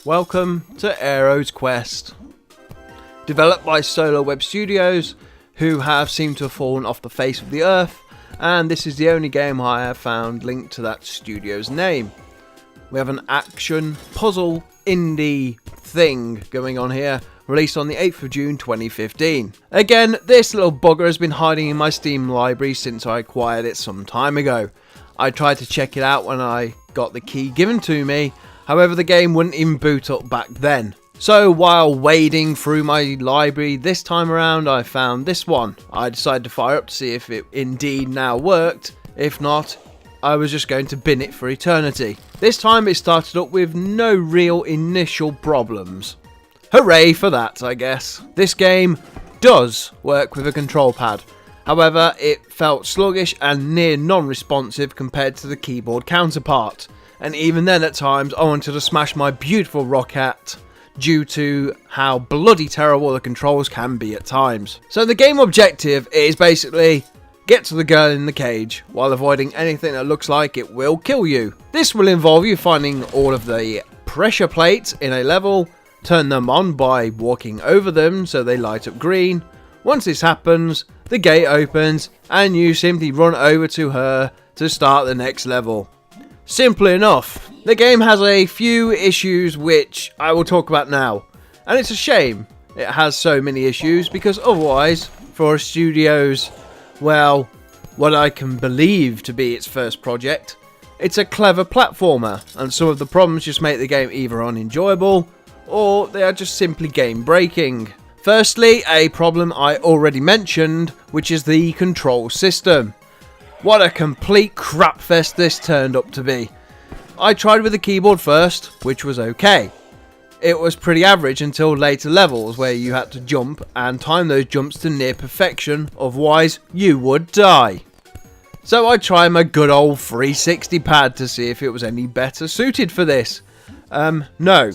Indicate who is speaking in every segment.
Speaker 1: Welcome to Aero's Quest. Developed by Solo Web Studios, who have seemed to have fallen off the face of the earth, and this is the only game I have found linked to that studio's name. We have an action, puzzle, indie thing going on here, released on the 8th of June 2015. Again, this little bugger has been hiding in my Steam library since I acquired it some time ago. I tried to check it out when I got the key given to me, however the game wouldn't even boot up back then. So while wading through my library this time around, I found this one. I decided to fire up to see if it indeed now worked. If not, I was just going to bin it for eternity. This time it started up with no real initial problems. Hooray for that, I guess. This game does work with a control pad. However, it felt sluggish and near non-responsive compared to the keyboard counterpart. And even then at times I wanted to smash my beautiful Rocket due to how bloody terrible the controls can be at times. So the game objective is basically get to the girl in the cage while avoiding anything that looks like it will kill you. This will involve you finding all of the pressure plates in a level, turn them on by walking over them so they light up green. Once this happens, the gate opens and you simply run over to her to start the next level. Simple enough. The game has a few issues which I will talk about now, and it's a shame it has so many issues because otherwise, for a studio's, well, what I can believe to be its first project, it's a clever platformer, and some of the problems just make the game either unenjoyable or they are just simply game breaking. Firstly, a problem I already mentioned, which is the control system. What a complete crapfest this turned up to be. I tried with the keyboard first, which was okay. It was pretty average until later levels where you had to jump and time those jumps to near perfection, otherwise you would die. So I tried my good old 360 pad to see if it was any better suited for this. No,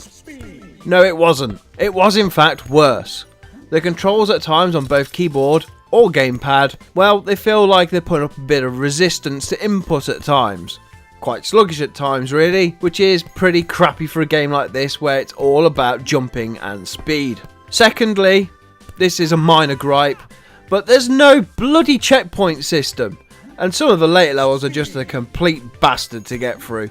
Speaker 1: it wasn't. It was in fact worse. The controls at times on both keyboard or gamepad, well, they feel like they're putting up a bit of resistance to input at times. Quite sluggish at times really, which is pretty crappy for a game like this where it's all about jumping and speed. Secondly, this is a minor gripe, but there's no bloody checkpoint system, and some of the later levels are just a complete bastard to get through.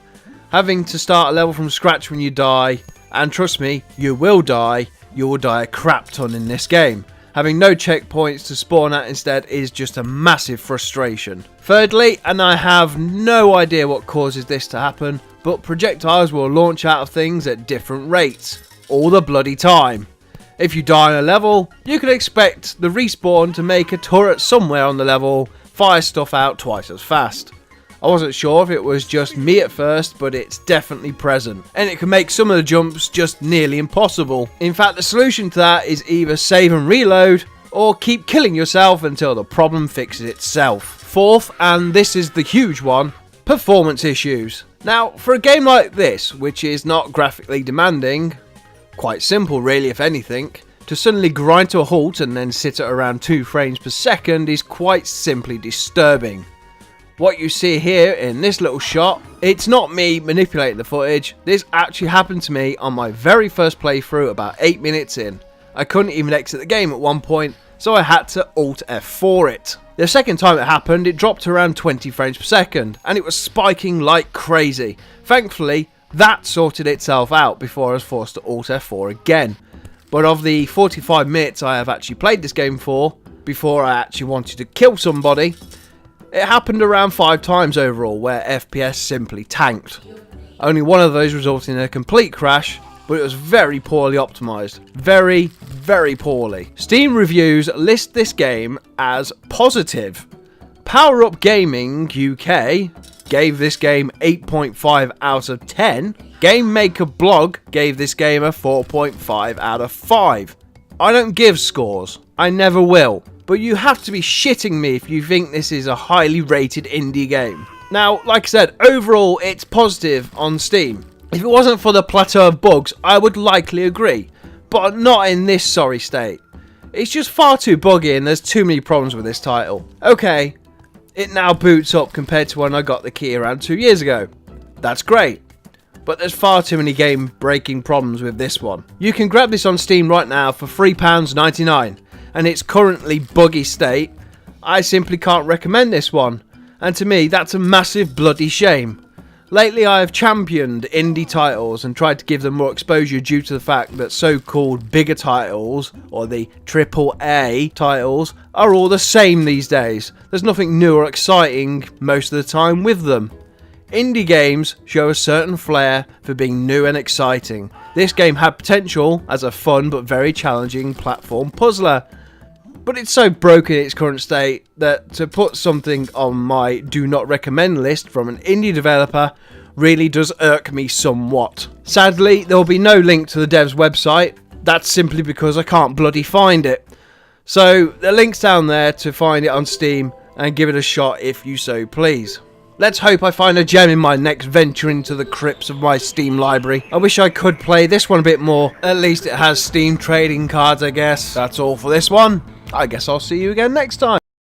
Speaker 1: Having to start a level from scratch when you die, and trust me, you will die a crap ton in this game. Having no checkpoints to spawn at instead is just a massive frustration. Thirdly, and I have no idea what causes this to happen, but projectiles will launch out of things at different rates, all the bloody time. If you die on a level, you can expect the respawn to make a turret somewhere on the level fire stuff out twice as fast. I wasn't sure if it was just me at first, but it's definitely present, and it can make some of the jumps just nearly impossible. In fact, the solution to that is either save and reload, or keep killing yourself until the problem fixes itself. Fourth, and this is the huge one, performance issues. Now, for a game like this, which is not graphically demanding, quite simple really if anything, to suddenly grind to a halt and then sit at around 2 frames per second is quite simply disturbing. What you see here in this little shot, it's not me manipulating the footage. This actually happened to me on my very first playthrough about 8 minutes in. I couldn't even exit the game at one point, so I had to Alt F4 it. The second time it happened, it dropped to around 20 frames per second, and it was spiking like crazy. Thankfully, that sorted itself out before I was forced to Alt F4 again. But of the 45 minutes I have actually played this game for, before I actually wanted to kill somebody, it happened around 5 times overall where FPS simply tanked. Only one of those resulted in a complete crash, but it was very poorly optimised. Very, very poorly. Steam reviews list this game as positive. Power Up Gaming UK gave this game 8.5 out of 10. Game Maker Blog gave this game a 4.5 out of 5. I don't give scores. I never will. But you have to be shitting me if you think this is a highly rated indie game. Now, like I said, overall it's positive on Steam. If it wasn't for the plateau of bugs, I would likely agree. But not in this sorry state. It's just far too buggy and there's too many problems with this title. Okay, it now boots up compared to when I got the key around 2 years ago. That's great. but there's far too many game breaking problems with this one. You can grab this on Steam right now for £3.99 and it's currently buggy state. I simply can't recommend this one, and to me that's a massive bloody shame. Lately I have championed indie titles and tried to give them more exposure due to the fact that so-called bigger titles, or the AAA titles, are all the same these days. There's nothing new or exciting most of the time with them. Indie games show a certain flair for being new and exciting. This game had potential as a fun but very challenging platform puzzler, but it's so broken in its current state that to put something on my do not recommend list from an indie developer really does irk me somewhat. Sadly, there will be no link to the dev's website. That's simply because I can't bloody find it. So the link's down there to find it on Steam and give it a shot if you so please. Let's hope I find a gem in my next venture into the crypts of my Steam library. I wish I could play this one a bit more. At least it has Steam trading cards, I guess. That's all for this one. I guess I'll see you again next time.